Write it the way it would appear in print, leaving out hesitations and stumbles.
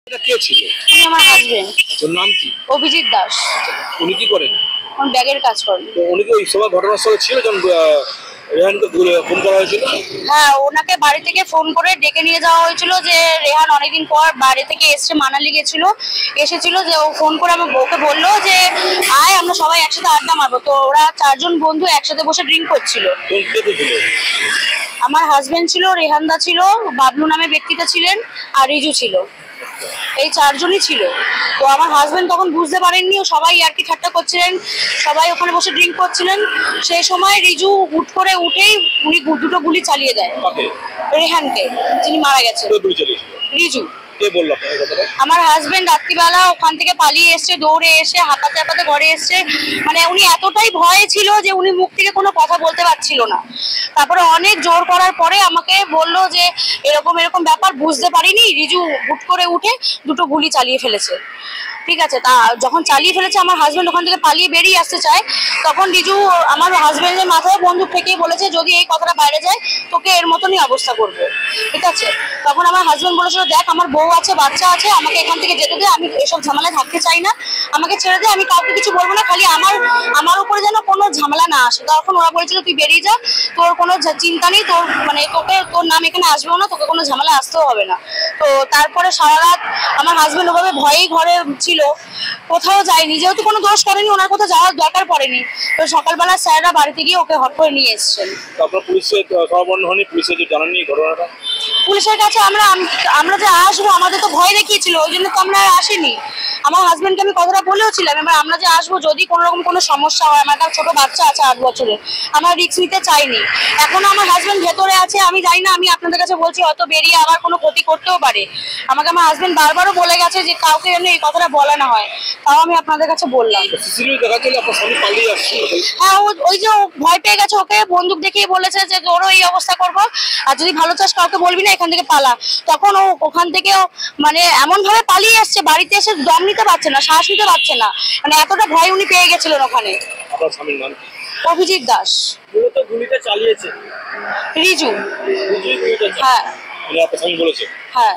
এটা কে ছিল? উনি আমার হাজবেন্ড। ওর নাম কি? অভিজিৎ দাস। উনি কি করেন? উনি ব্যাগের কাজ করেন। তো উনি কি ওই সময় ঘটনাস্থলে ছিল যখন রেহানকে ফোন করা হয়েছিল? হ্যাঁ, ওনাকে বাড়ি থেকে ফোন করে ডেকে নিয়ে যাওয়া হয়েছিল যে রেহান অনেকদিন পর বাড়ি থেকে এসছে, মানালি এসেছিল যে ও ফোন করে আমার বউকে বললো যে আয় আমরা সবাই একসাথে আড্ডা মারবো। তো ওরা 4 জন বন্ধু একসাথে বসে ড্রিঙ্ক করছিল। আমার হাজবেন্ড ছিল, রেহানদা ছিল, বাবলু নামে ব্যক্তিটা ছিলেন, আর রিজু ছিল। এই 4 জনই ছিল। তো আমার হাজবেন্ড তখন বুঝতে পারেননি, ও সবাই আর কি ঠাট্টা করছিলেন, সবাই ওখানে বসে ড্রিঙ্ক করছিলেন। সেই সময় রিজু হুট করে উঠেই উনি দুটো গুলি চালিয়ে দেয় রেহানকে, যিনি মারা গেছেন। রিজু। আমার হাজবেন্ড রাত্রিবেলা ওখান থেকে পালিয়ে এসছে, দৌড়ে এসে হাঁপাতে হাঁপাতে ঘরে এসছে। মানে উনি এতটাই ভয়ে ছিল যে উনি মুখ থেকে কোনো কথা বলতে পারছিল না। তারপরে অনেক জোর করার পরে আমাকে বললো যে এরকম এরকম ব্যাপার, বুঝতে পারিনি। রিজু হুট করে উঠে দুটো গুলি চালিয়ে ফেলেছে। ঠিক আছে, তা যখন চালিয়ে ফেলেছে আমার হাজবেন্ড ওখান থেকে পালিয়ে বেরিয়ে আসতে চায়, তখন রিজু আমার হাজবেন্ডের মাথায় বন্দুক ঠেকিয়ে বলেছে যদি এই কথাটা বাইরে যায় তোকে এর মতনই অবস্থা করবো। ঠিক আছে, তখন আমার হাজবেন্ড বলেছিল দেখ আমার বউ আছে, বাচ্চা আছে, আমাকে এখান থেকে যেতে দে, আমি এসব ঝামেলায় থাকতে চাই না, আমাকে ছেড়ে দে, আমি কাউকে কিছু বলবো না, খালি আমার উপরে যেন কোনো ঝামেলা না আসে। তখন ওরা বলেছিল তুই বেরিয়ে যা, তোর কোনো চিন্তা নেই, তোর মানে তোর নাম এখানে আসবেও না, তোকে কোনো ঝামেলা আসতেও হবে না। তো তারপরে সারা রাত আমার হাজবেন্ড ওভাবে ভয়েই ঘরে ছিল, কোথাও যায়নি, যেহেতু কোনো দোষ করেনি, ওনার কোথাও যাওয়ার দরকার পড়েনি। তো সকালবেলা স্যাররা বাড়িতে গিয়ে ওকে হট করে নিয়ে এসছেন। পুলিশের কাছে আমরা যে আসবো, আমাদের তো ভয় দেখিয়েছিল, ওই জন্য তো আমরা আসিনি। আমার হাজবেন্ডকে আমি কথাটা বলেওছিলাম, এবার আমরা যে আসবো যদি কোনো রকম কোনো সমস্যা হয়, আমার একটা ছোট বাচ্চা আছে 8 বছরের, আমরা রিস্ক নিতে চাইনি। এখনো আমার হাজবেন্ড ভেতরে আছে, আমি জানি না, আমি আপনাদের কাছে বলছি হয়তো বেরিয়ে আবার কোনো ক্ষতি করতেও পারে। আমাকে আমার হাজবেন্ড বারবারও বলে গেছে যে কাউকে যেন এই কথাটা বলা না হয়, তাও আমি আপনাদের কাছে বললাম। হ্যাঁ, ওই যে ভয় পেয়ে গেছে, ওকে বন্দুক দেখিয়ে বলেছে যে তোরও এই অবস্থা করবো, আর যদি ভালো চাস কাউকে বলবি না, এখান থেকে পালা। তখন ও ওখান থেকে মানে এমন ভাবে পালিয়ে এসছে, বাড়িতে এসে দম নিতে পারছে না, শ্বাস নিতে পারছে না, মানে এতটা ভয় উনি পেয়ে গেছিলেন ওখানে। অভিজিৎ দাস। রিজু। হ্যাঁ হ্যাঁ।